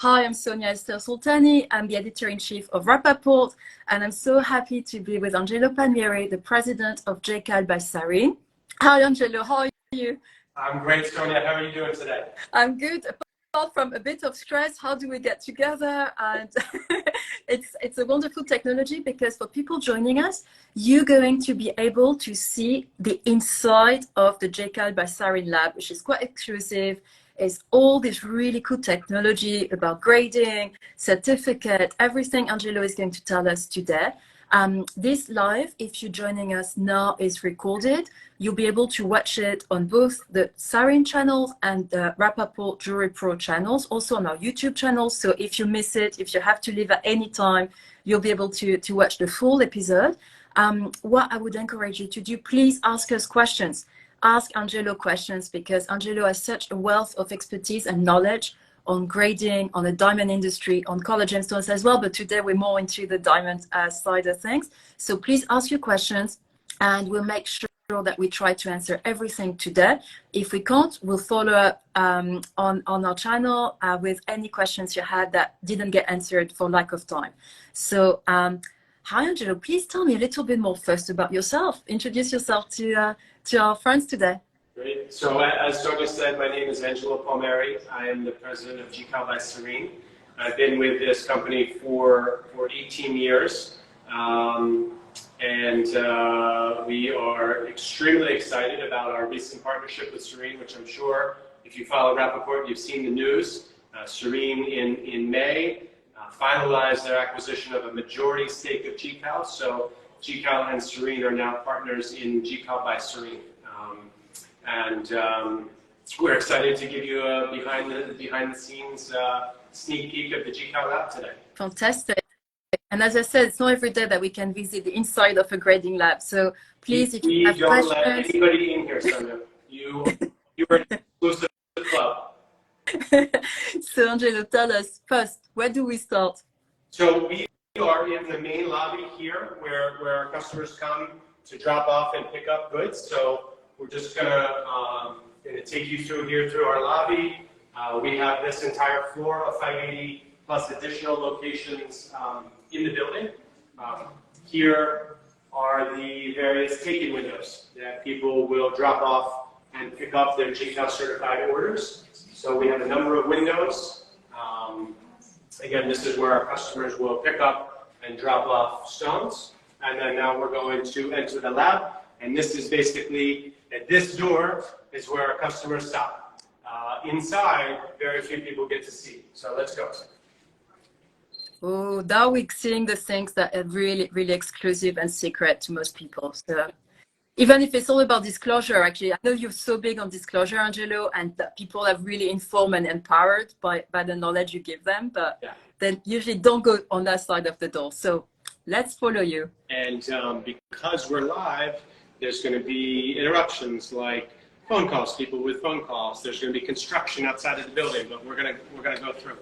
Hi, I'm Sonia Esther Soltani. I'm the editor-in-chief of Rapaport, and I'm so happy to be with Angelo Palmieri, the president of GCAL by Sarine. Hi, Angelo. How are you? I'm great, Sonia. How are you doing today? I'm good. Apart from a bit of stress, how do we get together? And it's a wonderful technology because for people joining us, you're going to be able to see the inside of the GCAL by Sarine lab, which is quite exclusive. It's all this really cool technology about grading, certificate, everything Angelo is going to tell us today. This live, if you're joining us now, is recorded. You'll be able to watch it on both the Sarine channels and the Rapaport Jury Pro channels, also on our YouTube channel. So if you miss it, if you have to leave at any time, you'll be able to watch the full episode. What I would encourage you to do, please ask us questions. Ask Angelo questions because Angelo has such a wealth of expertise and knowledge on grading, on the diamond industry, on color gemstones as well. But today we're more into the diamond side of things. So please ask your questions and we'll make sure that we try to answer everything today. If we can't, we'll follow up on our channel with any questions you had that didn't get answered for lack of time. So hi, Angelo, please tell me a little bit more first about yourself. Introduce yourself to our friends today. Great. So as Sonia said, my name is Angelo Palmieri. I am the president of GCAL by Sarine. I've been with this company for 18 years. We are extremely excited about our recent partnership with Sarine, which I'm sure if you follow Rapaport, you've seen the news. Sarine in May finalized their acquisition of a majority stake of GCAL. So GCAL and Sarine are now partners in GCAL by Sarine. We're excited to give you a behind the scenes sneak peek of the GCAL lab today. Fantastic. And as I said, it's not every day that we can visit the inside of a grading lab. So please, if you have questions... We don't let anybody in here, Sonia. You are an exclusive club. So Angelo, tell us first, where do we start? So we are in the main lobby here where our customers come to drop off and pick up goods. So we're just gonna take you through our lobby. We have this entire floor of 580 plus additional locations in the building. Here are the various take-in windows that people will drop off and pick up their GCAL certified orders. So we have a number of windows. Again, this is where our customers will pick up and drop off stones. And then now we're going to enter the lab. And this is basically, at this door is where our customers stop. Inside, very few people get to see. So let's go. Oh, now we're seeing the things that are really, really exclusive and secret to most people. So even if it's all about disclosure, actually, I know you're so big on disclosure, Angelo, and that people are really informed and empowered by the knowledge you give them, but they usually don't go on that side of the door. So let's follow you. And because we're live, there's going to be interruptions like phone calls, people with phone calls. There's going to be construction outside of the building, but we're going to go through.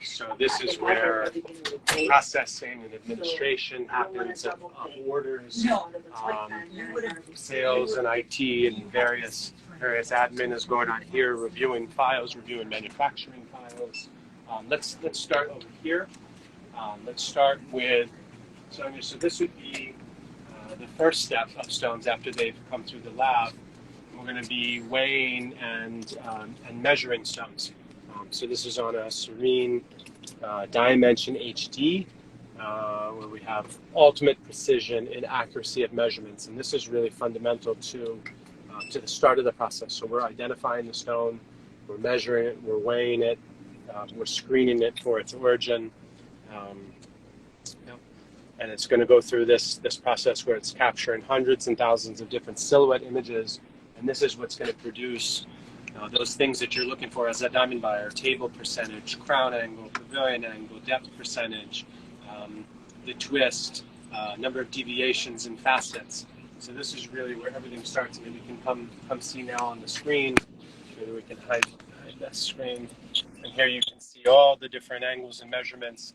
So this is where processing and administration happens of orders, sales and IT and various admin is going on here, reviewing files, reviewing manufacturing files. Let's start over here. Let's start with Sonia. So this would be the first step of stones after they've come through the lab. We're going to be weighing and measuring stones. So this is on a Sarine Dimension HD, where we have ultimate precision and accuracy of measurements. And this is really fundamental to the start of the process. So we're identifying the stone, we're measuring it, we're weighing it, we're screening it for its origin. And it's going to go through this process where it's capturing hundreds and thousands of different silhouette images. And this is what's going to produce those things that you're looking for as a diamond buyer: table percentage, crown angle, pavilion angle, depth percentage, the twist, number of deviations and facets. So this is really where everything starts. And we can come see now on the screen. Maybe we can hide that screen. And here you can see all the different angles and measurements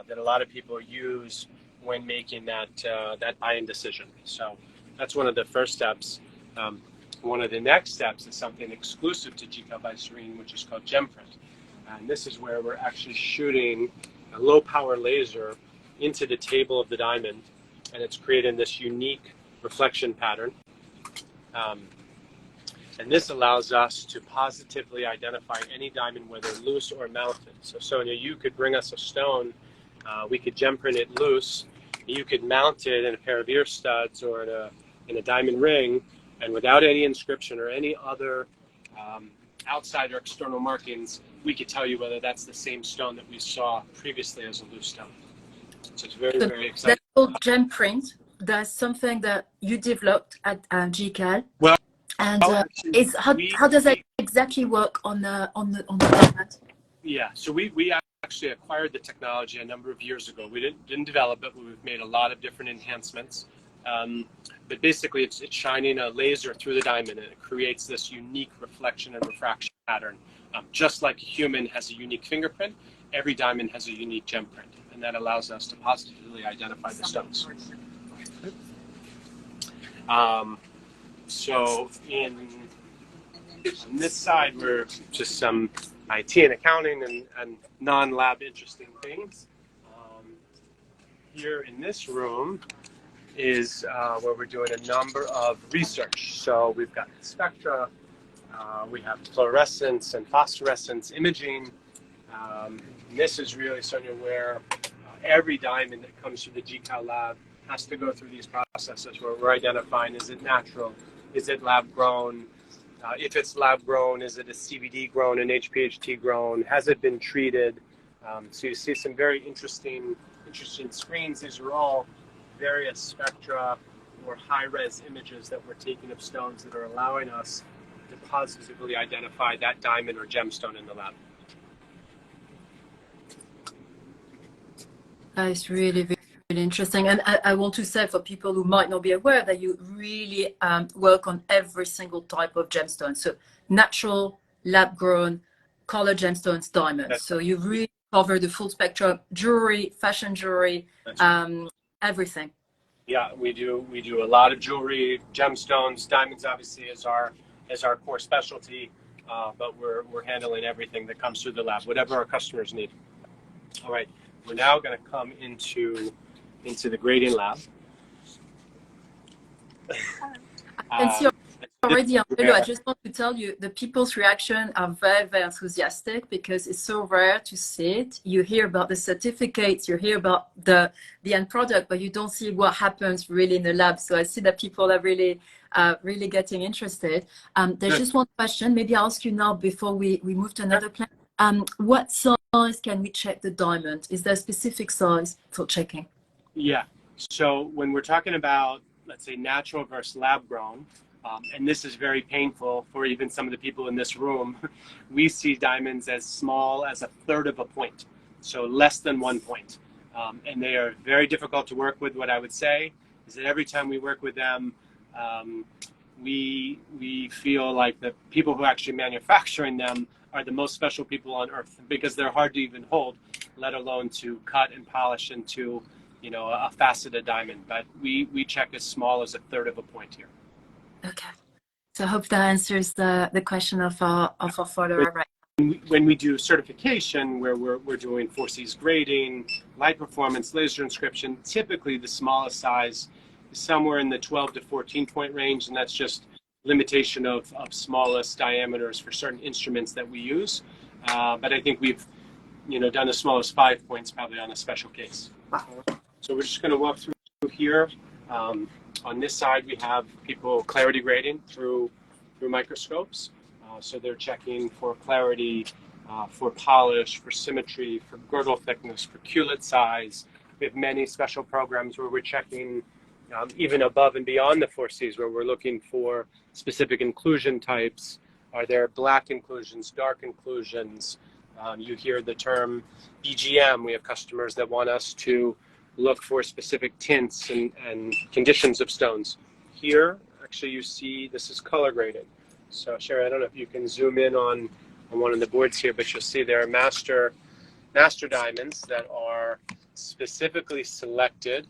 that a lot of people use when making that buying decision. So that's one of the first steps. One of the next steps is something exclusive to GCAL by Sarine, which is called gem print. And this is where we're actually shooting a low power laser into the table of the diamond, and it's creating this unique reflection pattern. And this allows us to positively identify any diamond, whether loose or mounted. So Sonia, you could bring us a stone, we could gem print it loose, you could mount it in a pair of ear studs or in a diamond ring, and without any inscription or any other outside or external markings, we could tell you whether that's the same stone that we saw previously as a loose stone. So it's very, very exciting. That called gem print. That's something that you developed at GCAL. Well, and how does that exactly work on the format? Yeah, so we actually acquired the technology a number of years ago. We didn't develop it, but we've made a lot of different enhancements. But basically, it's shining a laser through the diamond, and it creates this unique reflection and refraction pattern. Just like a human has a unique fingerprint, every diamond has a unique gem print, and that allows us to positively identify the stones. So on this side, we're just some IT and accounting and non-lab interesting things. Here in this room is where we're doing a number of research. So we've got spectra, we have fluorescence and phosphorescence imaging. This is really, Sonia, where every diamond that comes through the GCAL lab has to go through these processes where we're identifying, is it natural, is it lab grown, if it's lab grown, is it a CVD grown, an HPHT grown, has it been treated? So you see some very interesting screens. These are all various spectra or high-res images that we're taking of stones that are allowing us to positively identify that diamond or gemstone in the lab. That is really, really interesting. And I want to say for people who might not be aware that you really work on every single type of gemstone. So natural, lab-grown, color gemstones, diamonds. So you really cover the full spectrum, jewelry, fashion jewelry, everything. Yeah, we do a lot of jewelry, gemstones, diamonds obviously is our core specialty, but we're handling everything that comes through the lab, whatever our customers need. All right, we're now going to come into the grading lab. And see already, Angelo, I just want to tell you the people's reaction are very, very enthusiastic because it's so rare to see it. You hear about the certificates, you hear about the end product, but you don't see what happens really in the lab. So I see that people are really getting interested. There's just one question. Maybe I'll ask you now before we move to another plan. What size can we check the diamond? Is there a specific size for checking? Yeah. So when we're talking about, let's say, natural versus lab grown, and this is very painful for even some of the people in this room, we see diamonds as small as 1/3 of a point, so less than 1 point. And they are very difficult to work with. What I would say is that every time we work with them, we feel like the people who are actually manufacturing them are the most special people on earth because they're hard to even hold, let alone to cut and polish into, you know, a faceted diamond. But we check as small as 1/3 of a point here. Okay, so I hope that answers the question of our follower, right? When we do certification, where we're doing 4Cs grading, light performance, laser inscription, typically the smallest size is somewhere in the 12 to 14 point range, and that's just limitation of smallest diameters for certain instruments that we use. But I think we've, you know, done as small as 5 points probably on a special case. Wow. So we're just going to walk through here. On this side, we have people clarity grading through microscopes. So they're checking for clarity, for polish, for symmetry, for girdle thickness, for culet size. We have many special programs where we're checking even above and beyond the 4Cs, where we're looking for specific inclusion types. Are there black inclusions, dark inclusions? You hear the term BGM. We have customers that want us to look for specific tints and conditions of stones. Here, actually, you see this is color graded. So Sherry, I don't know if you can zoom in on one of the boards here, but you'll see there are master diamonds that are specifically selected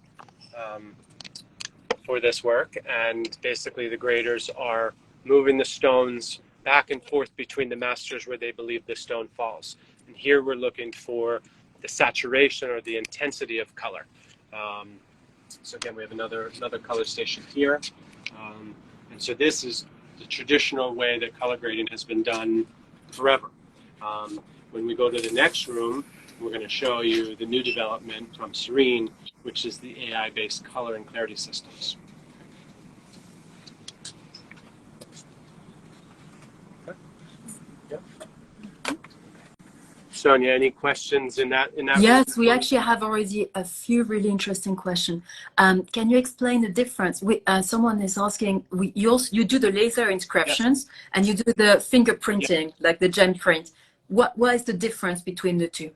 for this work, and basically the graders are moving the stones back and forth between the masters where they believe the stone falls. And here we're looking for the saturation or the intensity of color. So again, we have another color station here. And so this is the traditional way that color grading has been done forever. When we go to the next room, we're going to show you the new development from Sarine, which is the AI-based color and clarity systems. Okay. Yep. Sonia, any questions in that? Yes, we actually have already a few really interesting questions. Can you explain the difference? Someone is asking, you do the laser inscriptions, yes, and you do the fingerprinting, yes, like the gem print. What is the difference between the two?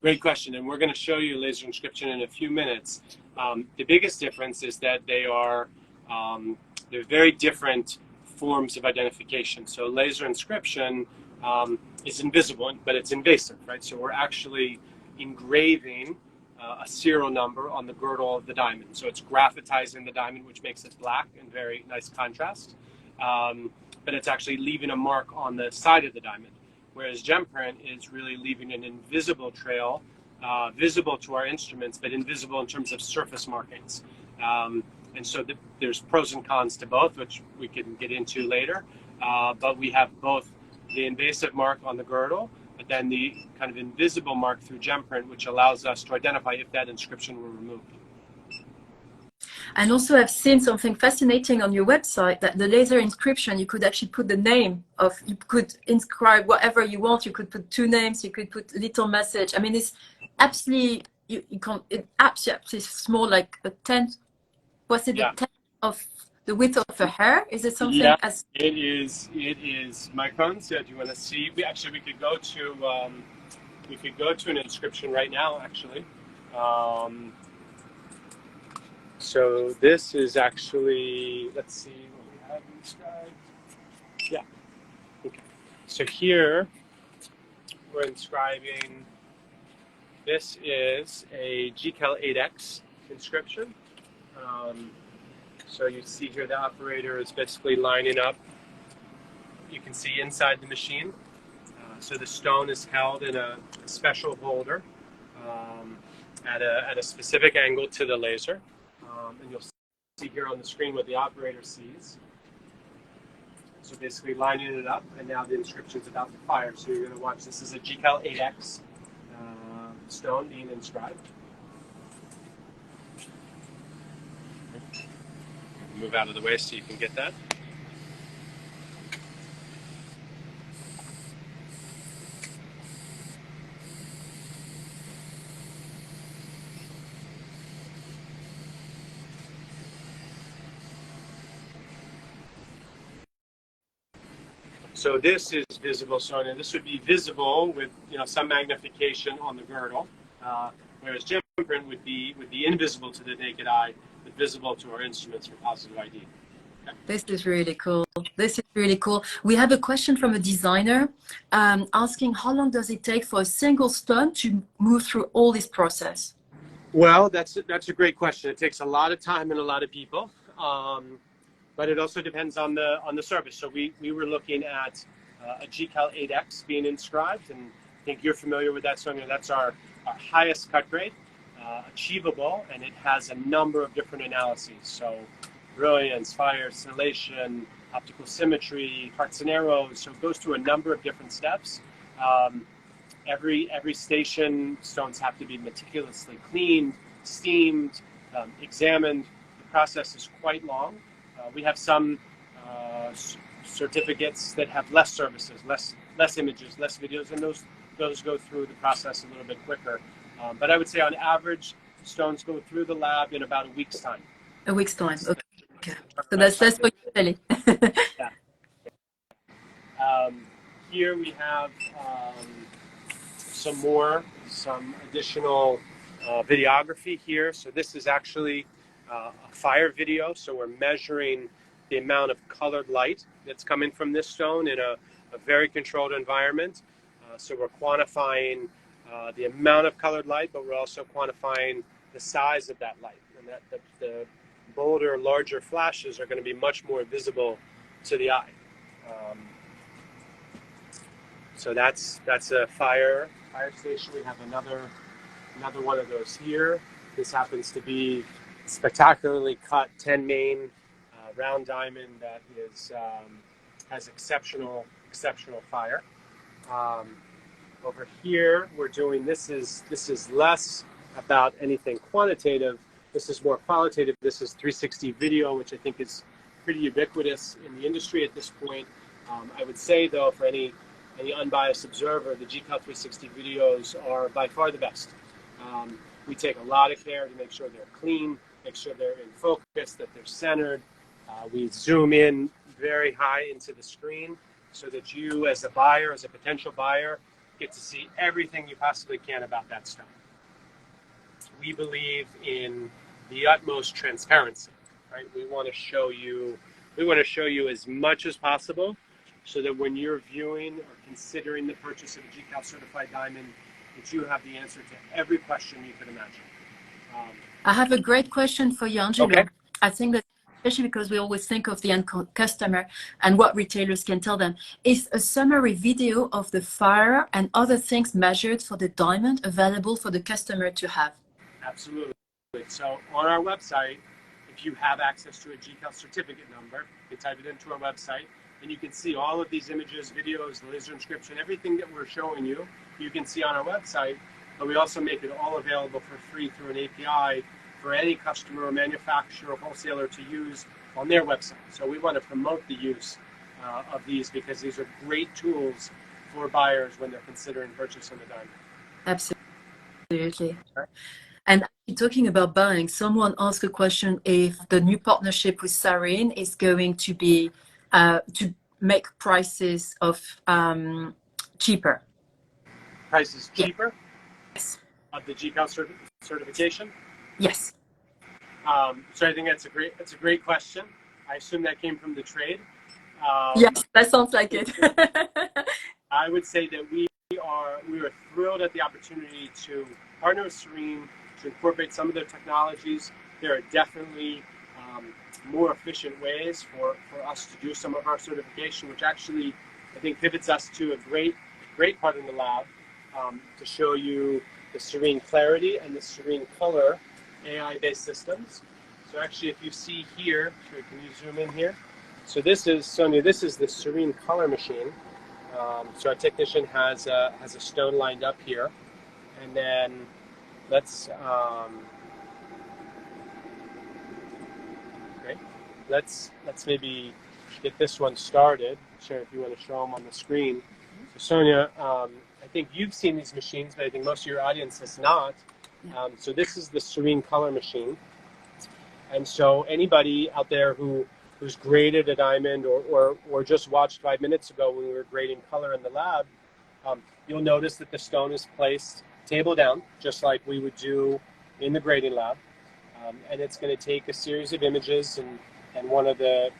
Great question, and we're going to show you laser inscription in a few minutes. The biggest difference is that they're very different forms of identification. So laser inscription is invisible, but it's invasive, right? So we're actually engraving a serial number on the girdle of the diamond. So it's graphitizing the diamond, which makes it black and very nice contrast. But it's actually leaving a mark on the side of the diamond. Whereas gem print is really leaving an invisible trail, visible to our instruments, but invisible in terms of surface markings. And so there's pros and cons to both, which we can get into later. But we have both the invasive mark on the girdle, but then the kind of invisible mark through gem print, which allows us to identify if that inscription were removed. And also I've seen something fascinating on your website, that the laser inscription, you could actually put the name of, you could inscribe whatever you want. You could put 2 names, you could put little message. I mean, it's absolutely, you can't, it's absolutely small, like a tenth, was it, yeah, a tenth of the width of a hair? Is it something? Yeah, as it is microns. Yeah, do you want to see? We could go to an inscription right now, actually. So this is actually, let's see what we have inscribed. Yeah. Okay. So here we're inscribing, this is a GCAL 8X inscription. So you see here the operator is basically lining up. You can see inside the machine. So the stone is held in a special holder at a specific angle to the laser. And you'll see here on the screen what the operator sees. So basically lining it up, and now the inscription's about to fire. So you're going to watch, this is a GCAL 8X stone being inscribed. Move out of the way so you can get that. So this is visible, Sonia. This would be visible with some magnification on the girdle, whereas gem print would be invisible to the naked eye, but visible to our instruments for positive ID. Okay. This is really cool. This is really cool. We have a question from a designer asking, how long does it take for a single stone to move through all this process? Well, that's a great question. It takes a lot of time and a lot of people. But it also depends on the service. So we were looking at a GCAL 8X being inscribed, and I think you're familiar with that, Sonia. That's our highest cut grade, achievable, and it has a number of different analyses. So brilliance, fire, scintillation, optical symmetry, hearts and arrows. So it goes through a number of different steps. Every station, stones have to be meticulously cleaned, steamed, examined. The process is quite long. We have some certificates that have less services, less images, less videos, and those go through the process a little bit quicker. But I would say on average, stones go through the lab in about a week's time. A week's time, okay. So that's less for you, really. Yeah. Here we have some additional videography here. So this is actually a fire video, so we're measuring the amount of colored light that's coming from this stone in a very controlled environment. So we're quantifying the amount of colored light, but we're also quantifying the size of that light, and that the bolder, larger flashes are going to be much more visible to the eye. So that's a fire fire station. We have another one of those here. This happens to be spectacularly cut 10 main round diamond that is has exceptional fire. Over here, we're doing this is less about anything quantitative. This is more qualitative. This is 360 video, which I think is pretty ubiquitous in the industry at this point. I would say, though, for any unbiased observer, the GCAL 360 videos are by far the best. We take a lot of care to make sure they're clean, make sure they're in focus, that they're centered. We zoom in very high into the screen so that you, as a buyer, as a potential buyer, get to see everything you possibly can about that stone. We believe in the utmost transparency, right? We want to show you as much as possible so that when you're viewing or considering the purchase of a GCAL certified diamond, that you have the answer to every question you could imagine. I have a great question for you, Angelo. Okay. I think that, especially because we always think of the end customer and what retailers can tell them, is a summary video of the fire and other things measured for the diamond available for the customer to have. Absolutely. So on our website, if you have access to a GCAL certificate number, you can type it into our website, and you can see all of these images, videos, the laser inscription, everything that we're showing you, you can see on our website. But we also make it all available for free through an API for any customer or manufacturer or wholesaler to use on their website. So we want to promote the use of these because these are great tools for buyers when they're considering purchasing a diamond. Absolutely. And talking about buying, someone asked a question if the new partnership with Sarine is going to be to make prices of cheaper. Prices cheaper? Yes. Of the GCAL certification? Yes. So I think that's a great question. I assume that came from the trade. Yes, that sounds like it. I would say that we are thrilled at the opportunity to partner with Sarine to incorporate some of their technologies. There are definitely more efficient ways for us to do some of our certification, which actually I think pivots us to a great part in the lab to show you the Sarine Clarity and the Sarine Color AI-based systems. So actually, if you see here, can you zoom in here? So this is, Sonia, this is the Sarine Color machine. So our technician has a stone lined up here. And then let's maybe get this one started. Sure, if you want to show them on the screen. So Sonia, I think you've seen these machines, but I think most of your audience has not. So this is the Sarine Color machine. And so anybody out there who's graded a diamond or just watched 5 minutes ago when we were grading color in the lab, you'll notice that the stone is placed table down, just like we would do in the grading lab. And it's going to take a series of images, and one of the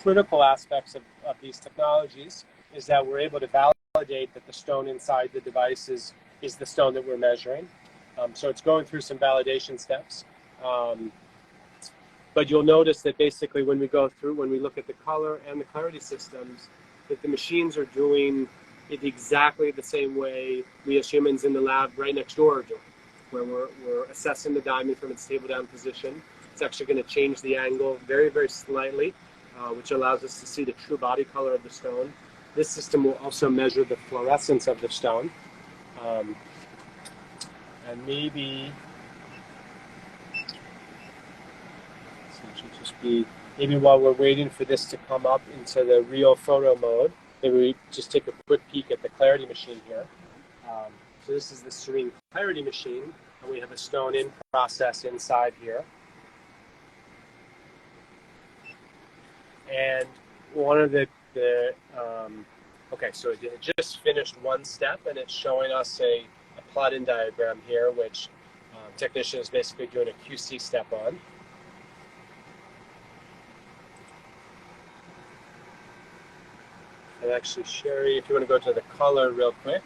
critical aspects of these technologies is that we're able to validate that the stone inside the device is the stone that we're measuring. So it's going through some validation steps. But you'll notice that basically when we look at the color and the clarity systems, that the machines are doing it exactly the same way we as humans in the lab right next door are doing, where we're assessing the diamond from its table down position. It's actually going to change the angle very, very slightly, which allows us to see the true body color of the stone. This system will also measure the fluorescence of the stone. And maybe while we're waiting for this to come up into the real photo mode, maybe we just take a quick peek at the clarity machine here. So this is the Sarine Clarity machine, and we have a stone in process inside here. And one of okay, so it just finished one step, and it's showing us a plot-in diagram here, which technician is basically doing a QC step on. And actually, Sherry, if you want to go to the color real quick.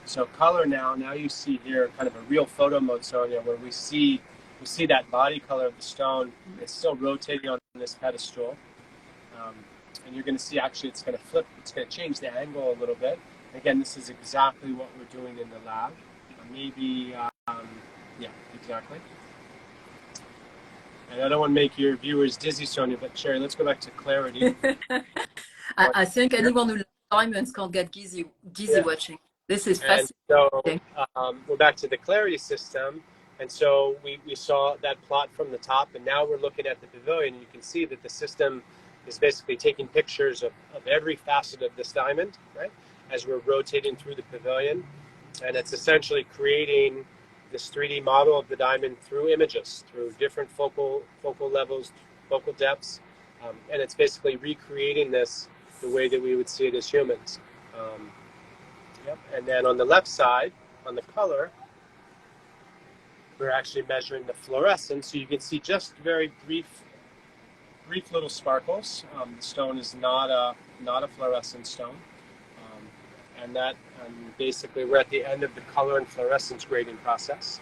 So color now you see here kind of a real photo mode, Sonia, where we see that body color of the stone. It's still rotating on this pedestal. And you're going to see actually it's going to flip, it's going to change the angle a little bit. Again, this is exactly what we're doing in the lab. Maybe, yeah, exactly. And I don't want to make your viewers dizzy, Sonia, but Sherry, let's go back to clarity. I think anyone who loves diamonds can't get dizzy watching. This is fascinating. And so we're back to the clarity system. And so we saw that plot from the top, and now we're looking at the pavilion, and you can see that the system is basically taking pictures of every facet of this diamond, right, as we're rotating through the pavilion. And it's essentially creating this 3D model of the diamond through images, through different focal levels, focal depths, and it's basically recreating this the way that we would see it as humans. Yep. And then on the left side, on the color, we're actually measuring the fluorescence, so you can see just very brief little sparkles. The stone is not a fluorescent stone, and basically we're at the end of the color and fluorescence grading process.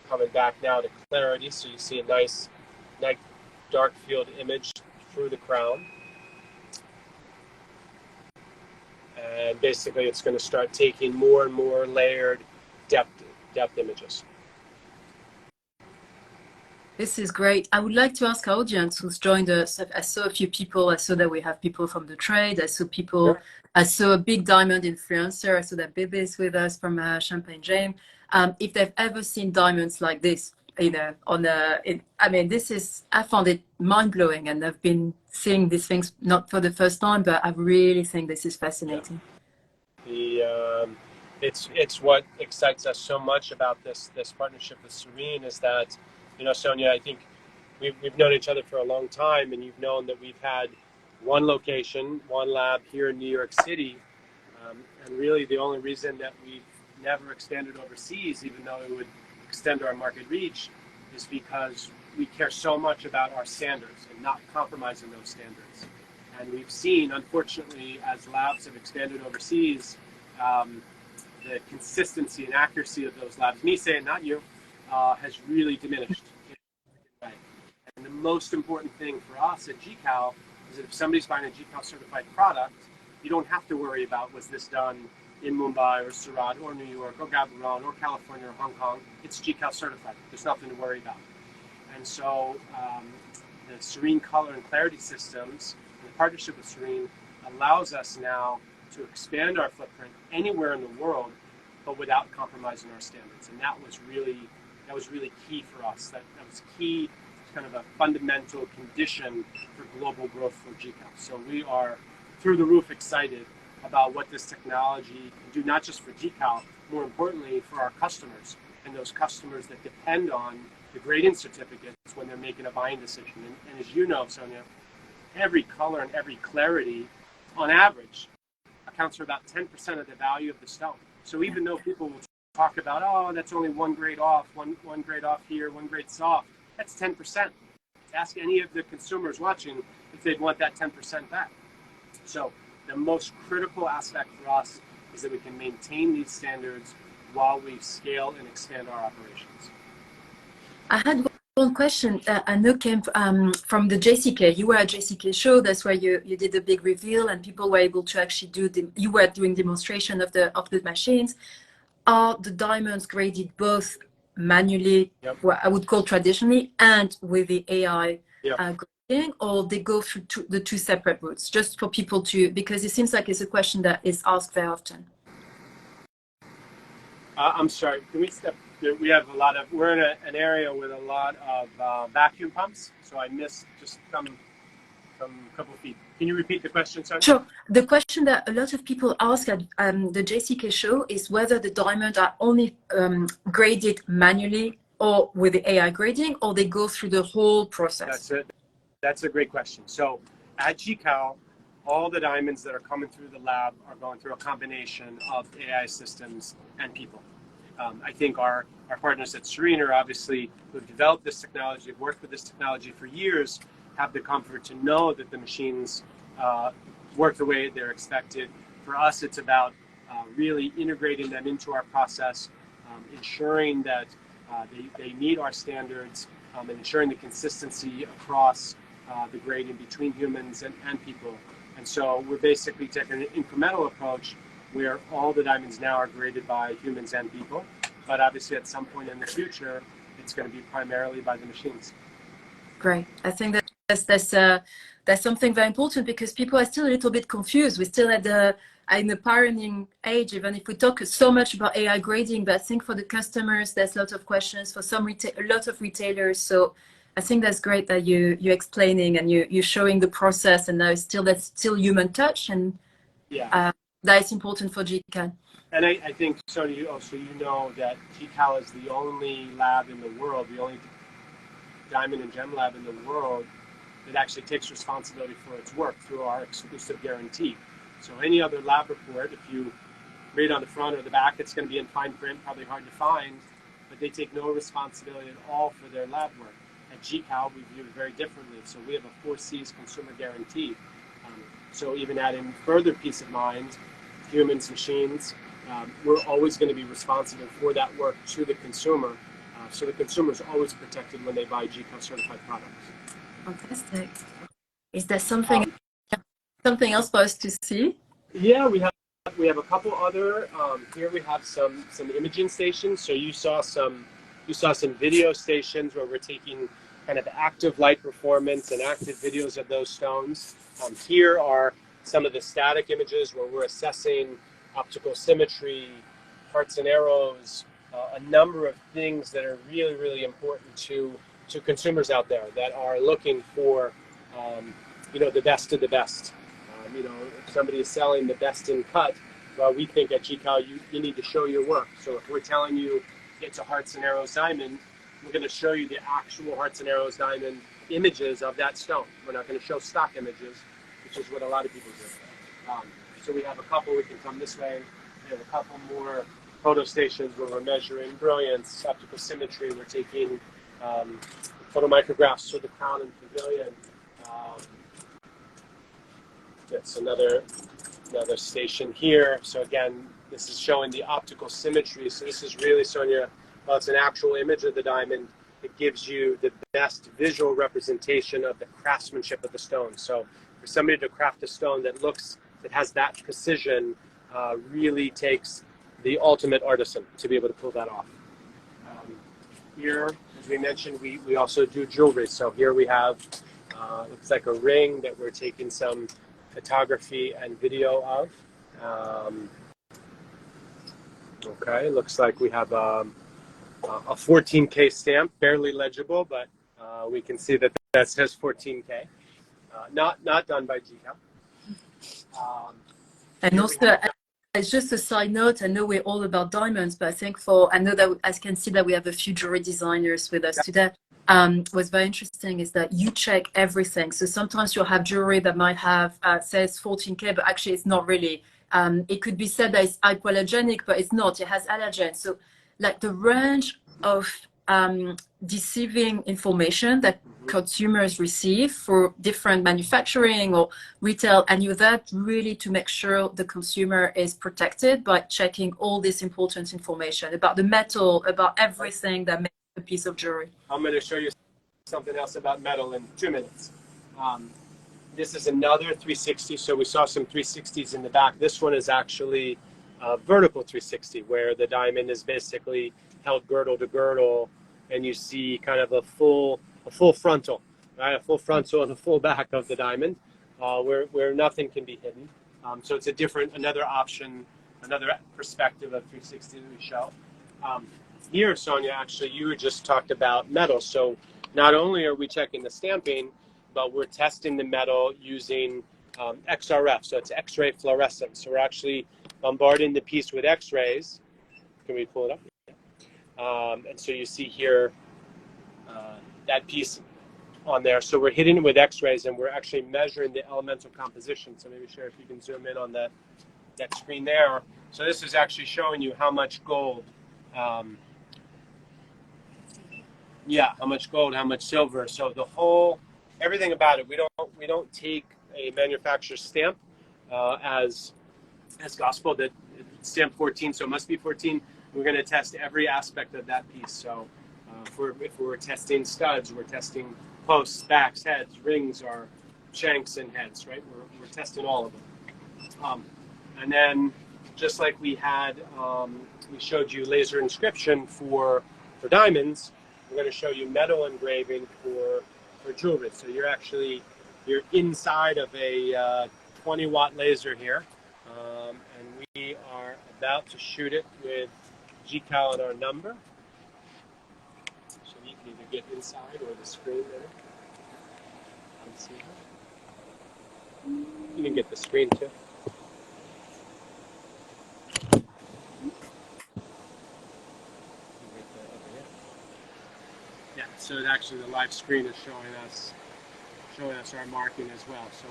Coming back now to clarity, so you see a nice dark field image through the crown, and basically it's going to start taking more and more layered depth images. This is great. I would like to ask our audience who's joined us. I saw a few people. I saw that we have people from the trade. I saw people. Sure. I saw a big diamond influencer. I saw that Bebe is with us from Champagne James. If they've ever seen diamonds like this, I mean, I found it mind blowing, and I've been seeing these things not for the first time, but I really think this is fascinating. Yeah. It's what excites us so much about this partnership with Sarine is that, you know, Sonia, I think we've known each other for a long time, and you've known that we've had one location, one lab here in New York City, and really the only reason that we've never expanded overseas, even though it would extend our market reach, is because we care so much about our standards and not compromising those standards. And we've seen, unfortunately, as labs have expanded overseas, the consistency and accuracy of those labs, me saying, not you, has really diminished. Right. And the most important thing for us at GCAL is that if somebody's buying a GCAL certified product, you don't have to worry about, was this done in Mumbai or Surat or New York or Gaborone or California or Hong Kong. It's GCAL certified. There's nothing to worry about. And so the Sarine color and clarity systems, the partnership with Sarine, allows us now to expand our footprint anywhere in the world, but without compromising our standards. And that was really key for us. That was key, kind of a fundamental condition for global growth for GCAL. So we are through the roof excited about what this technology can do, not just for GCAL, more importantly for our customers and those customers that depend on the grading certificates when they're making a buying decision. And as you know, Sonia, every color and every clarity, on average, accounts for about 10% of the value of the stone. So even though people will talk about, oh, that's only one grade off, one grade off here, one grade soft, that's 10%. Ask any of the consumers watching if they'd want that 10% back. So the most critical aspect for us is that we can maintain these standards while we scale and expand our operations. I had one question. I know came from the JCK. You were at JCK show. That's where you did the big reveal, and people were able to actually you were doing demonstration of the machines. Are the diamonds graded both manually, Yep. what I would call traditionally, and with the AI Yep. grading, or they go through the two separate routes? Just for people to, because it seems like it's a question that is asked very often. I'm sorry, can we step? We have we're in an area with a lot of vacuum pumps, so I missed just from a couple of feet. Can you repeat the question, Sonia? Sure. The question that a lot of people ask at the JCK show is whether the diamonds are only graded manually or with the AI grading, or they go through the whole process. That's a great question. So at GCAL, all the diamonds that are coming through the lab are going through a combination of AI systems and people. I think our partners at Sarine are obviously, who've developed this technology, have worked with this technology for years, have the comfort to know that the machines work the way they're expected. For us, it's about really integrating them into our process, ensuring that they meet our standards, and ensuring the consistency across the grading between humans and people. And so we're basically taking an incremental approach where all the diamonds now are graded by humans and people. But obviously at some point in the future, it's going to be primarily by the machines. Great. I think that that's something very important because people are still a little bit confused. We're still in the pioneering age, even if we talk so much about AI grading, but I think for the customers, there's a lot of questions for a lot of retailers. So I think that's great that you're explaining and you're showing the process, and that's still human touch, and that is important for GCAL. And I think, Sonia, you know that GCAL is the only lab in the world, the only diamond and gem lab in the world that actually takes responsibility for its work through our exclusive guarantee. So any other lab report, if you read on the front or the back, it's going to be in fine print, probably hard to find, but they take no responsibility at all for their lab work. At GCAL, we view it very differently. So we have a 4Cs consumer guarantee. So even adding further peace of mind, humans, machines, we're always going to be responsible for that work to the consumer. So the consumer is always protected when they buy GCAL certified products. Fantastic. Is there something else for us to see? Yeah, we have a couple other. Here we have some imaging stations. So you saw some video stations where we're taking kind of active light performance and active videos of those stones. Here are some of the static images where we're assessing optical symmetry, hearts and arrows, a number of things that are really, really important to consumers out there that are looking for, the best of the best. If somebody is selling the best in cut, well, we think at GCAL you need to show your work. So if we're telling you it's a hearts and arrows diamond, we're going to show you the actual hearts and arrows diamond images of that stone. We're not going to show stock images, which is what a lot of people do. So we have a couple. We can come this way. We have a couple more photo stations where we're measuring brilliance, optical symmetry. We're taking photomicrographs for the crown and pavilion. That's another station here. So again, this is showing the optical symmetry. So this is really, Sonia, well, it's an actual image of the diamond. It gives you the best visual representation of the craftsmanship of the stone. So for somebody to craft a stone that has that precision, really takes the ultimate artisan to be able to pull that off. Here, as we mentioned, we also do jewelry. So here we have, looks like a ring that we're taking some photography and video of. Okay, looks like we have a 14K stamp, barely legible, but we can see that says 14K. Not done by GCAL. And also, it's just a side note. I know we're all about diamonds, but I think I know that I can see that we have a few jewelry designers with us today. What's very interesting is that you check everything. So sometimes you'll have jewelry that might have says 14K, but actually it's not really. It could be said that it's hypoallergenic, but it's not. It has allergens. So like the range of deceiving information that consumers receive for different manufacturing or retail, and you're there really to make sure the consumer is protected by checking all this important information about the metal, about everything that makes a piece of jewelry. I'm going to show you something else about metal in 2 minutes. This is another 360. So we saw some 360s in the back. This one is actually a vertical 360 where the diamond is basically held girdle to girdle, and you see kind of a full frontal, right? A full frontal and a full back of the diamond, where nothing can be hidden. So it's another option, another perspective of 360 that we show. Here, Sonia, actually, you just talked about metal. So not only are we checking the stamping, but we're testing the metal using XRF. So it's X-ray fluorescence. So we're actually bombarding the piece with X-rays. Can we pull it up? And so you see here that piece on there. So we're hitting it with X-rays, and we're actually measuring the elemental composition. So maybe, Sherry, if you can zoom in on that screen there. So this is actually showing you how much gold, how much gold, how much silver. So everything about it, we don't take a manufacturer's stamp as gospel that it's stamp 14, so it must be 14. We're going to test every aspect of that piece. So if we're testing studs, we're testing posts, backs, heads, rings, or shanks and heads, right? We're testing all of them. And then just like we had, we showed you laser inscription for diamonds, we're going to show you metal engraving for jewelry. So you're inside of a 20-watt laser here, and we are about to shoot it with GCAL and our number. So you can either get inside or the screen there. You can get the screen too. Yeah, so actually the live screen is showing us our marking as well. So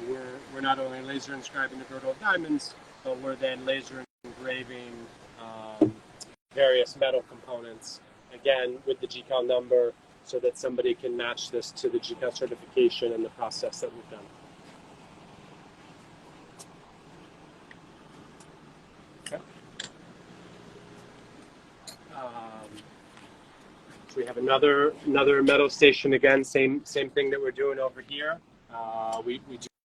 we're not only laser inscribing the girdle of diamonds, but we're then laser engraving various metal components, again with the GCAL number, so that somebody can match this to the GCAL certification and the process that we've done. Okay. So we have another metal station again, same thing that we're doing over here. We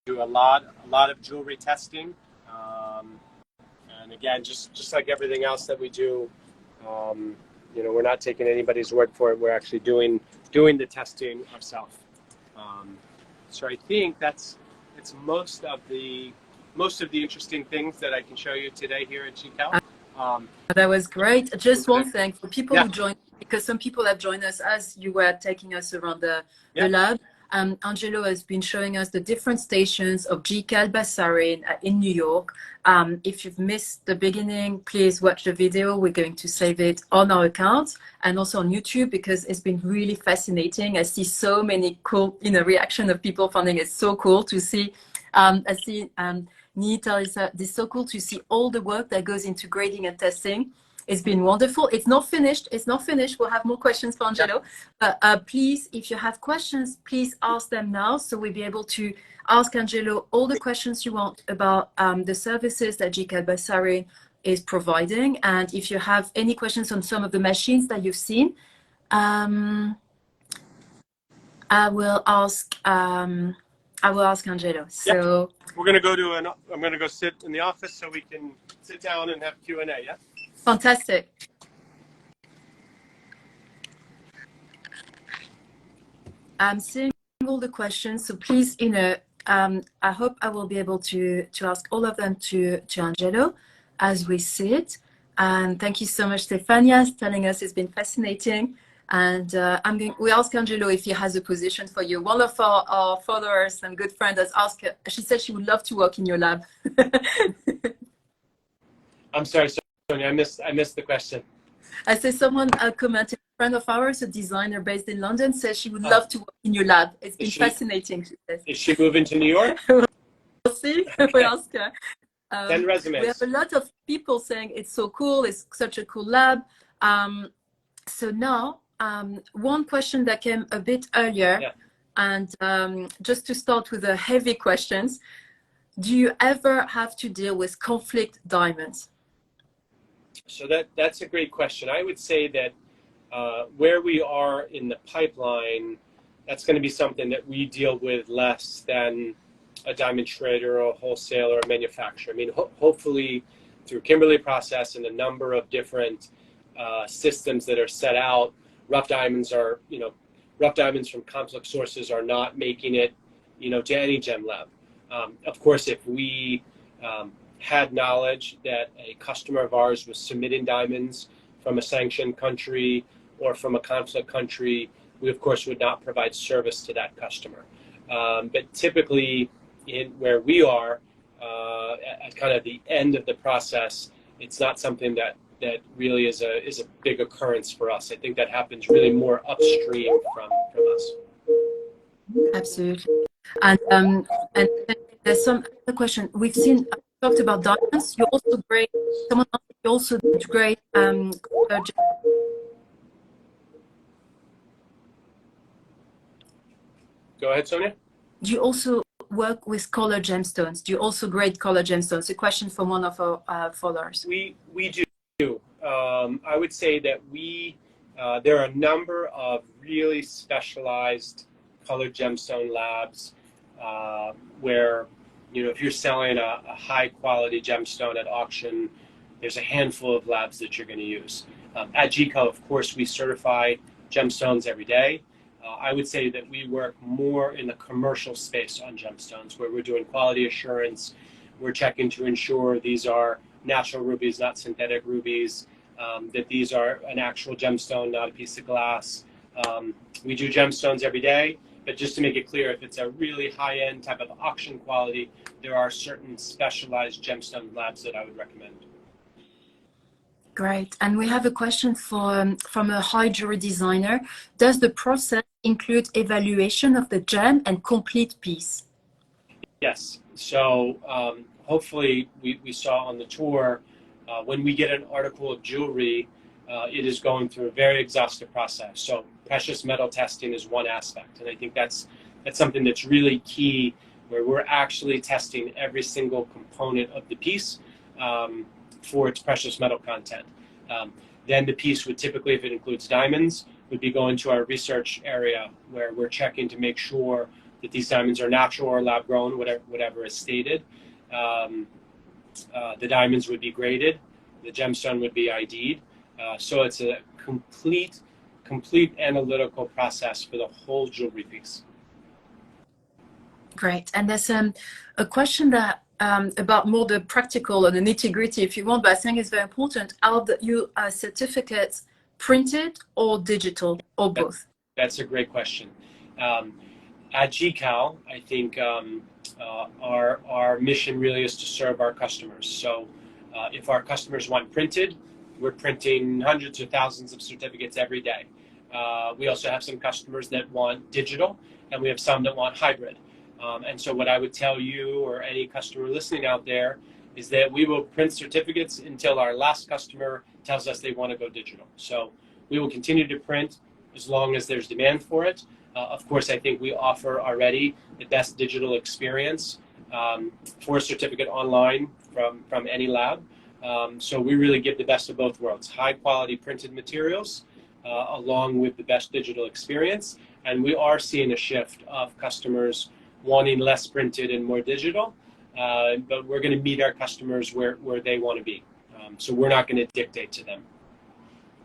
do a lot of jewelry testing, and again, just like everything else that we do, you know, we're not taking anybody's word for it. We're actually doing the testing ourselves. So I think that's most of the interesting things that I can show you today here at GCAL. That was great. Just one thing for people who joined, because some people have joined us as you were taking us around the lab. Angelo has been showing us the different stations of GCAL by Sarine in New York. If you've missed the beginning, please watch the video. We're going to save it on our account and also on YouTube, because it's been really fascinating. I see so many cool, reaction of people finding it so cool to see. I see Nita is this so cool to see all the work that goes into grading and testing. It's been wonderful. It's not finished. We'll have more questions for Angelo. But please, if you have questions, please ask them now, so we'll be able to ask Angelo all the questions you want about the services that GCAL by Sarine is providing. And if you have any questions on some of the machines that you've seen, I will ask Angelo. So we're going to I'm going to go sit in the office so we can sit down and have Q&A. Yeah. Fantastic. I'm seeing all the questions, so please, I hope I will be able to ask all of them to Angelo as we sit. And thank you so much, Stefania, telling us it's been fascinating. And we ask Angelo if he has a position for you. One of our followers and good friend has asked her. She said she would love to work in your lab. I'm sorry, Sonia, I missed the question. I say someone commented, a friend of ours, a designer based in London, says she would love to work in your lab. It's been fascinating, she says. Is she moving to New York? We'll see. Okay. We'll ask her. Send resumes. We have a lot of people saying it's so cool, it's such a cool lab. So now, one question that came a bit earlier, and just to start with the heavy questions, do you ever have to deal with conflict diamonds? So that's a great question. I would say that where we are in the pipeline, that's going to be something that we deal with less than a diamond trader or a wholesaler or a manufacturer. I mean, hopefully through Kimberly process and a number of different systems that are set out, rough diamonds from complex sources are not making it, to any gem lab. Of course, if we had knowledge that a customer of ours was submitting diamonds from a sanctioned country or from a conflict country, we of course would not provide service to that customer. But typically, where we are at kind of the end of the process, it's not something that really is a big occurrence for us. I think that happens really more upstream from us. Absolutely. And there's some other question. We've talked about diamonds. You also grade. Someone else, you also grade. Go ahead, Sonia. Do you also work with color gemstones? Do you also grade color gemstones? A question from one of our followers. We do. I would say that there are a number of really specialized colored gemstone labs where, if you're selling a high quality gemstone at auction, there's a handful of labs that you're going to use. At GCAL, of course, we certify gemstones every day. I would say that we work more in the commercial space on gemstones, where we're doing quality assurance. We're checking to ensure these are natural rubies, not synthetic rubies, that these are an actual gemstone, not a piece of glass. We do gemstones every day, but just to make it clear, if it's a really high-end type of auction quality, there are certain specialized gemstone labs that I would recommend. Great. And we have a question from a high jewelry designer. Does the process include evaluation of the gem and complete piece? Yes. So hopefully we saw on the tour, when we get an article of jewelry, it is going through a very exhaustive process. So precious metal testing is one aspect. And I think that's something that's really key, where we're actually testing every single component of the piece for its precious metal content. Then the piece would typically, if it includes diamonds, would be going to our research area, where we're checking to make sure that these diamonds are natural or lab grown, whatever is stated. The diamonds would be graded, the gemstone would be ID'd. So it's a complete analytical process for the whole jewelry piece. Great. And there's a question that about more the practical and the nitty-gritty, if you want, but I think it's very important. Are your certificates printed or digital, or both? That's a great question. At GCAL, I think our mission really is to serve our customers. So if our customers want printed, we're printing hundreds or thousands of certificates every day. We also have some customers that want digital, and we have some that want hybrid. And so what I would tell you, or any customer listening out there, is that we will print certificates until our last customer tells us they want to go digital. So we will continue to print as long as there's demand for it. Of course, I think we offer already the best digital experience for a certificate online from any lab. So we really give the best of both worlds: high quality printed materials along with the best digital experience. And we are seeing a shift of customers wanting less printed and more digital, but we're going to meet our customers where they want to be. So we're not going to dictate to them.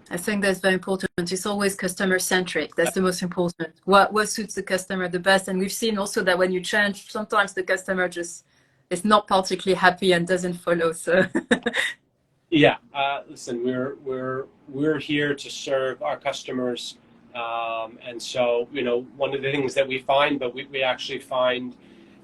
I think that's very important. It's always customer centric. That's the most important. What suits the customer the best? And we've seen also that when you change, sometimes the customer just is not particularly happy and doesn't follow. So yeah, listen, we're here to serve our customers. And so, one of the things that we find, but we actually find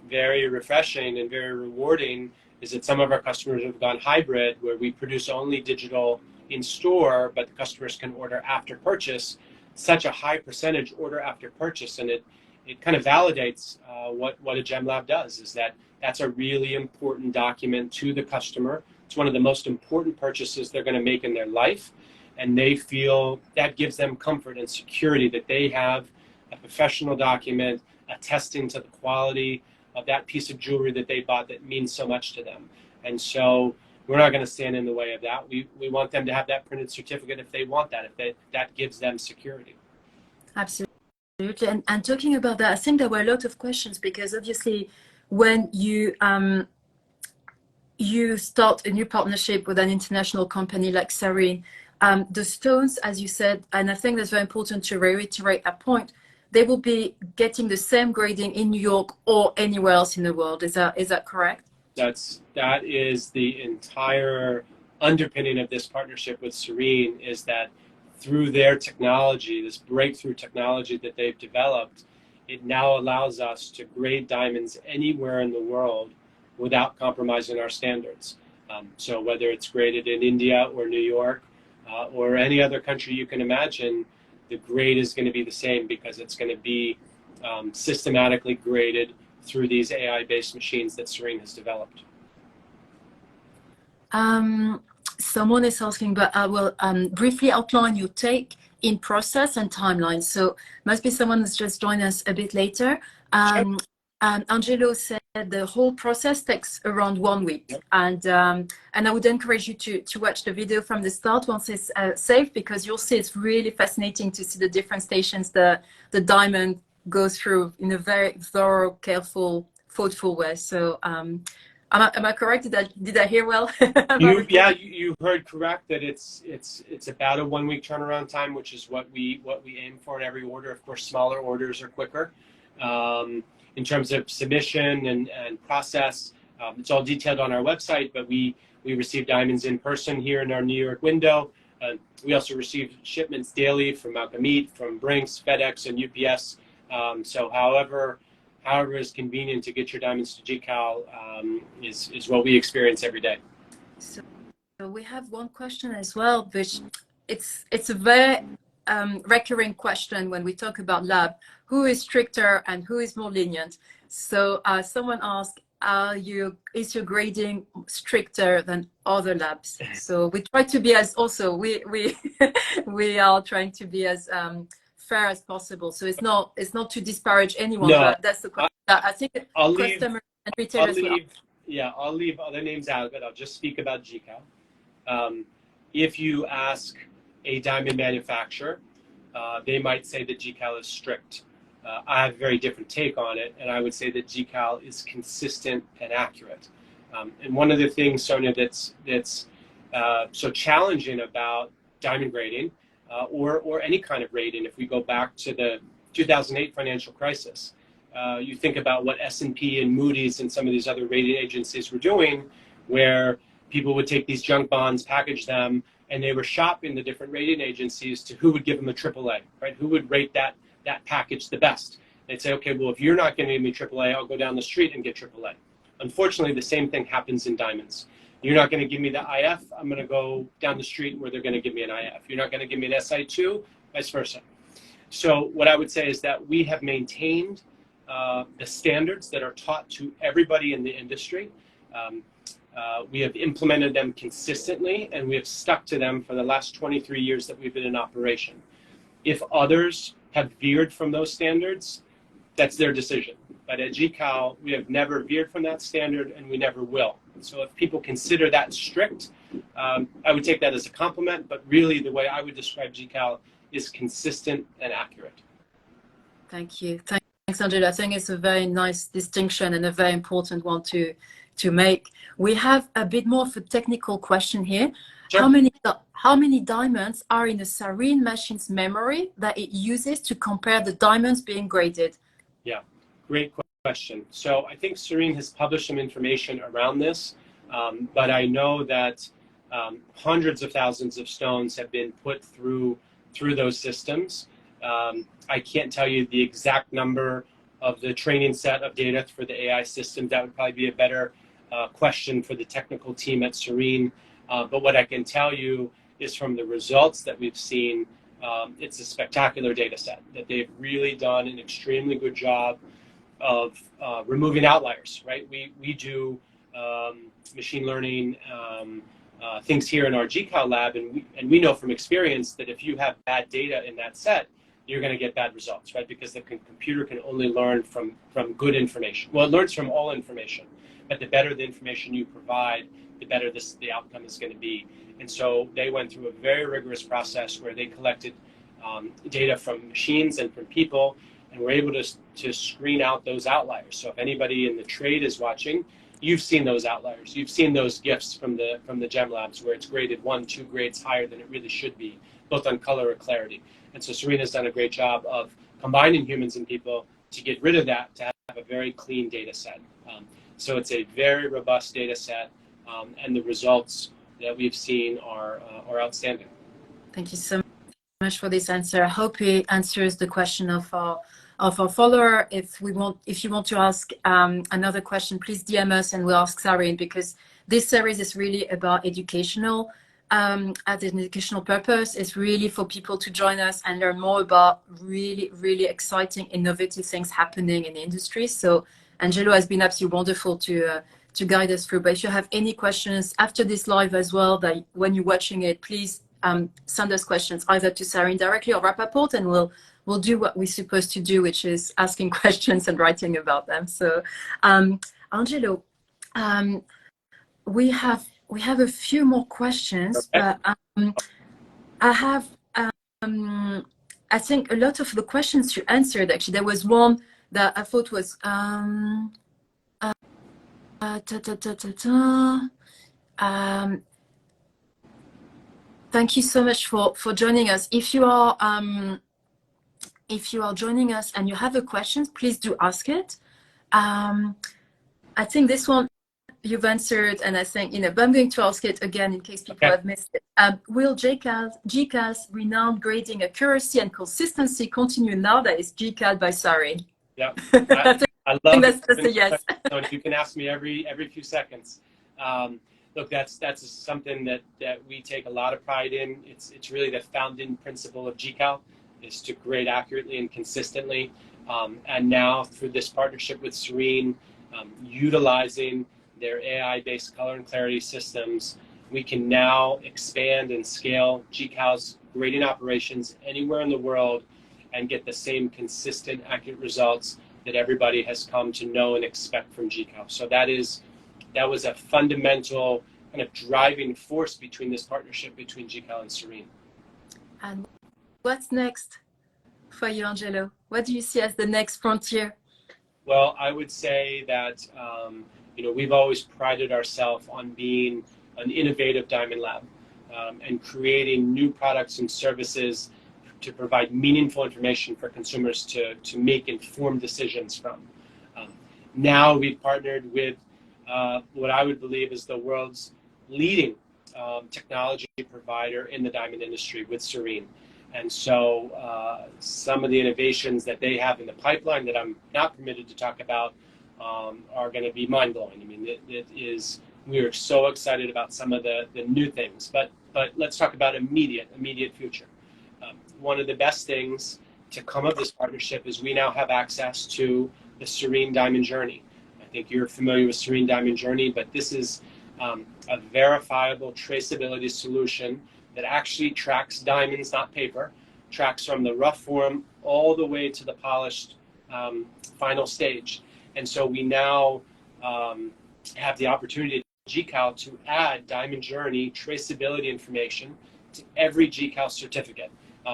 very refreshing and very rewarding, is that some of our customers have gone hybrid, where we produce only digital in store, but the customers can order after purchase. Such a high percentage order after purchase, and it kind of validates what a gem lab does. Is that's a really important document to the customer. It's one of the most important purchases they're going to make in their life. And they feel that gives them comfort and security that they have a professional document attesting to the quality of that piece of jewelry that they bought that means so much to them. And so we're not going to stand in the way of that. We want them to have that printed certificate if they want that, if that gives them security. Absolutely. And talking about that, I think there were a lot of questions, because obviously when you start a new partnership with an international company like Sarine, the stones, as you said, and I think that's very important to reiterate that point, they will be getting the same grading in New York or anywhere else in the world. Is that correct? That is the entire underpinning of this partnership with Sarine, is that through their technology, this breakthrough technology that they've developed, it now allows us to grade diamonds anywhere in the world without compromising our standards. So whether it's graded in India or New York, or any other country you can imagine, the grade is going to be the same, because it's going to be systematically graded through these AI-based machines that Sarine has developed. Someone is asking, but I will briefly outline your take in process and timeline. So must be someone that's just joined us a bit later. Sure. Angelo said the whole process takes around 1 week, and I would encourage you to watch the video from the start once it's saved, because you'll see it's really fascinating to see the different stations the diamond goes through in a very thorough, careful, thoughtful way. So Am I correct? Did I hear well? You heard correct that it's about a 1 week turnaround time, which is what we aim for in every order. Of course, smaller orders are quicker. In terms of submission and process, it's all detailed on our website, but we receive diamonds in person here in our New York window. We also receive shipments daily from Malcolm Meat, from Brinks, FedEx, and UPS. So however is convenient to get your diamonds to GCAL is what we experience every day. So we have one question as well, which it's a very recurring question when we talk about lab. Who is stricter and who is more lenient? So someone asked, is your grading stricter than other labs? So we try to be as also we are trying to be as fair as possible. So it's not to disparage anyone, No, but that's the question. I think customers and retailers I'll leave other names out of it. I'll just speak about GCAL. If you ask a diamond manufacturer, they might say that GCAL is strict. I have a very different take on it, and I would say that GCAL is consistent and accurate. And one of the things, Sonia, that's so challenging about diamond grading, or any kind of rating, if we go back to the 2008 financial crisis, you think about what S&P and Moody's and some of these other rating agencies were doing, where people would take these junk bonds, package them, and they were shopping the different rating agencies to who would give them a AAA, right? Who would rate that package the best? They'd say, okay, well, if you're not going to give me AAA, I'll go down the street and get AAA. Unfortunately, the same thing happens in diamonds. You're not going to give me the IF, I'm going to go down the street where they're going to give me an IF. You're not going to give me an SI2, vice versa. So what I would say is that we have maintained the standards that are taught to everybody in the industry. We have implemented them consistently, and we have stuck to them for the last 23 years that we've been in operation. If others have veered from those standards, that's their decision. But at GCAL, we have never veered from that standard, and we never will. So if people consider that strict, I would take that as a compliment, but really the way I would describe GCAL is consistent and accurate. Thank you. Thanks, Angelo. I think it's a very nice distinction and a very important one to make. We have a bit more of a technical question here. Sure. How many diamonds are in the Sarine machine's memory that it uses to compare the diamonds being graded? Yeah, great question. So I think Sarine has published some information around this, but I know that hundreds of thousands of stones have been put through those systems. I can't tell you the exact number of the training set of data for the AI system. That would probably be a better question for the technical team at Sarine. But what I can tell you is from the results that we've seen, it's a spectacular data set, that they've really done an extremely good job of removing outliers, right? We do machine learning things here in our GCAL lab, and we know from experience that if you have bad data in that set, you're going to get bad results, right? Because the computer can only learn from good information. Well, it learns from all information, but the better the information you provide, the better the outcome is going to be. And so they went through a very rigorous process where they collected data from machines and from people, and were able to screen out those outliers. So if anybody in the trade is watching, you've seen those outliers. You've seen those gifts from the gem labs where it's graded 1-2 grades higher than it really should be, both on color or clarity. And so Sarine has done a great job of combining humans and people to get rid of that, to have a very clean data set. So it's a very robust data set, and the results that we've seen are outstanding. Thank you so much for this answer. I hope it answers the question of our follower. If you want to ask another question, please DM us and we'll ask Sarine, because this series is really about educational at an educational purpose. It's really for people to join us and learn more about really, really exciting, innovative things happening in the industry. So Angelo has been absolutely wonderful to guide us through. But if you have any questions after this live as well, that when you're watching it, please send us questions either to Sarine directly or Rapaport, and we'll do what we're supposed to do, which is asking questions and writing about them. So Angelo, we have a few more questions, but I have I think a lot of the questions you answered. Actually, there was one that I thought was Thank you so much for joining us. If you are joining us and you have a question, please do ask it. I think this one you've answered, and I think, but I'm going to ask it again in case people have missed it. Will GCAL's renowned grading accuracy and consistency continue now that it's GCAL by Sarine? Yeah, I love that's a yes. So you can ask me every few seconds. Look, that's something that we take a lot of pride in. It's really the founding principle of GCAL, is to grade accurately and consistently. And now through this partnership with Sarine, utilizing their AI-based color and clarity systems, we can now expand and scale GCAL's grading operations anywhere in the world and get the same consistent, accurate results that everybody has come to know and expect from GCAL. So that was a fundamental kind of driving force between this partnership between GCAL and Sarine. And what's next for you, Angelo? What do you see as the next frontier? Well, I would say that we've always prided ourselves on being an innovative diamond lab and creating new products and services to provide meaningful information for consumers to make informed decisions from. Now we've partnered with what I would believe is the world's leading technology provider in the diamond industry, with Sarine. And so some of the innovations that they have in the pipeline that I'm not permitted to talk about are going to be mind-blowing. I mean, we are so excited about some of the new things, but let's talk about immediate future. One of the best things to come of this partnership is we now have access to the Sarine Diamond Journey. I think you're familiar with Sarine Diamond Journey, but this is a verifiable traceability solution that actually tracks diamonds, not paper, tracks from the rough form all the way to the polished final stage. And so we now have the opportunity at GCAL to add Diamond Journey traceability information to every GCAL certificate,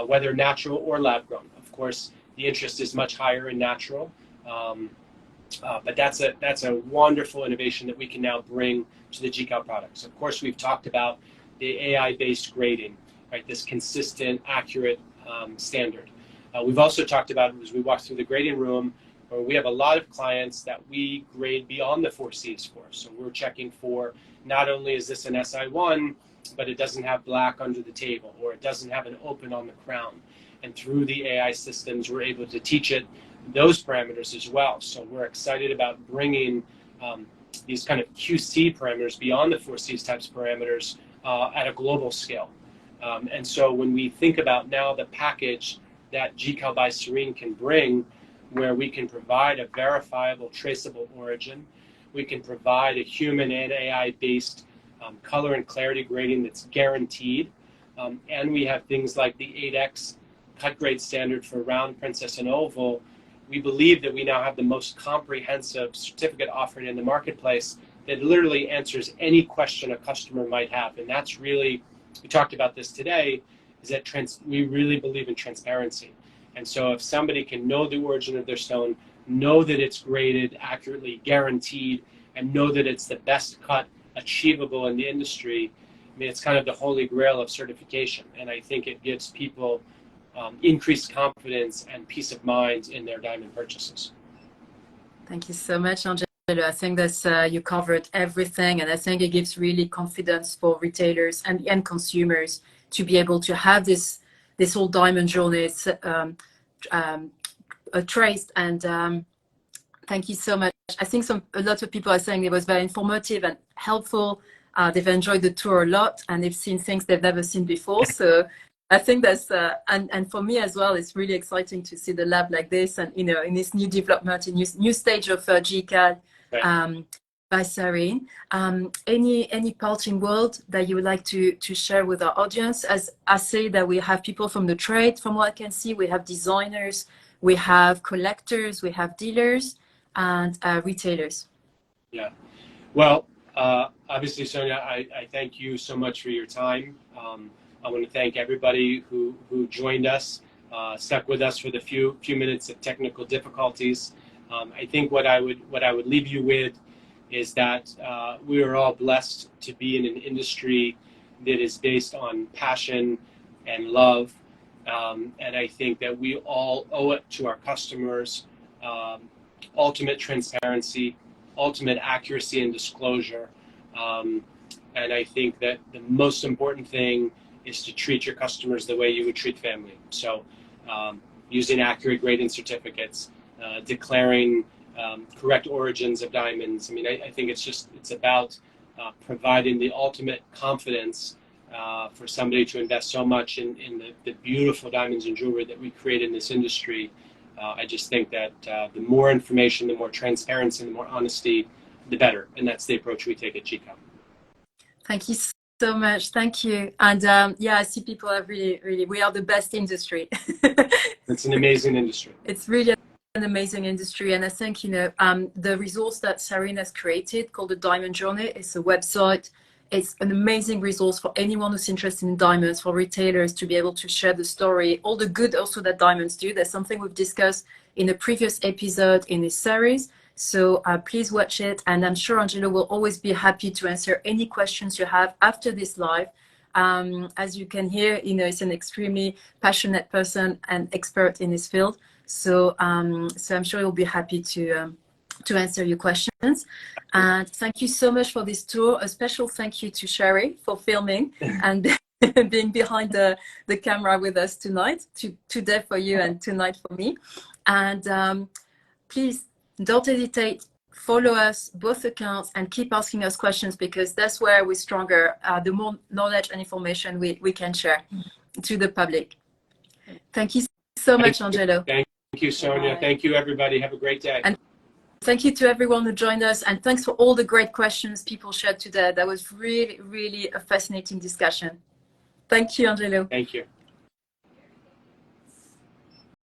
whether natural or lab grown. Of course, the interest is much higher in natural, but that's a wonderful innovation that we can now bring to the GCAL products. Of course, we've talked about the AI-based grading, right? This consistent, accurate standard. We've also talked about, as we walk through the grading room, where we have a lot of clients that we grade beyond the 4 Cs for. So we're checking for not only is this an SI1, but it doesn't have black under the table, or it doesn't have an open on the crown. And through the AI systems, we're able to teach it those parameters as well. So we're excited about bringing these kind of QC parameters beyond the 4 Cs types parameters at a global scale. And so when we think about now the package that GCAL by Sarine can bring, where we can provide a verifiable, traceable origin, we can provide a human and AI-based color and clarity grading that's guaranteed, and we have things like the 8X cut grade standard for round, princess, and oval. We believe that we now have the most comprehensive certificate offering in the marketplace that literally answers any question a customer might have. And that's really, we talked about this today, is that we really believe in transparency. And so if somebody can know the origin of their stone, know that it's graded accurately, guaranteed, and know that it's the best cut achievable in the industry, I mean, it's kind of the holy grail of certification. And I think it gives people increased confidence and peace of mind in their diamond purchases. Thank you so much, Angelo. I think that you covered everything, and I think it gives really confidence for retailers and end consumers to be able to have this whole diamond journey traced. And thank you so much. I think a lot of people are saying it was very informative and helpful. They've enjoyed the tour a lot, and they've seen things they've never seen before. So I think that's and for me as well, it's really exciting to see the lab like this, and in this new development, in new stage of GCAL by Sarine. Any parting word that you would like to share with our audience? As I say, that we have people from the trade, from what I can see, we have designers, we have collectors, we have dealers, and retailers. Yeah. Well, obviously, Sonia, I thank you so much for your time. I want to thank everybody who joined us, stuck with us for the few minutes of technical difficulties. I think what I would leave you with is that we are all blessed to be in an industry that is based on passion and love. And I think that we all owe it to our customers, ultimate transparency, ultimate accuracy and disclosure. And I think that the most important thing is to treat your customers the way you would treat family. So using accurate grading certificates, declaring correct origins of diamonds. I mean, I think it's about providing the ultimate confidence for somebody to invest so much in the beautiful diamonds and jewelry that we create in this industry. I just think that the more information, the more transparency, the more honesty, the better. And that's the approach we take at GCAL. Thank you so much. Thank you. And yeah, I see people are really, we are the best industry. It's an amazing industry. It's really an amazing industry. And I think, you know, the resource that Sarine has created called the Diamond Journey is a website. It's an amazing resource for anyone who's interested in diamonds, for retailers to be able to share the story, all the good also that diamonds do. That's something we've discussed in a previous episode in this series. So please watch it. And I'm sure Angelo will always be happy to answer any questions you have after this live. As you can hear, you know, he's an extremely passionate person and expert in his field. So, so I'm sure he'll be happy to answer your questions. And thank you so much for this tour. A special thank you to Sherry for filming and being behind the camera with us tonight, today for you and tonight for me. And please don't hesitate, follow us, both accounts, and keep asking us questions, because that's where we're stronger, the more knowledge and information we can share to the public. Thank you so much, Angelo. Thank you, Sonia. Thank you, everybody. Have a great day. And thank you to everyone who joined us, and thanks for all the great questions people shared today. That was really, really a fascinating discussion. Thank you, Angelo. Thank you.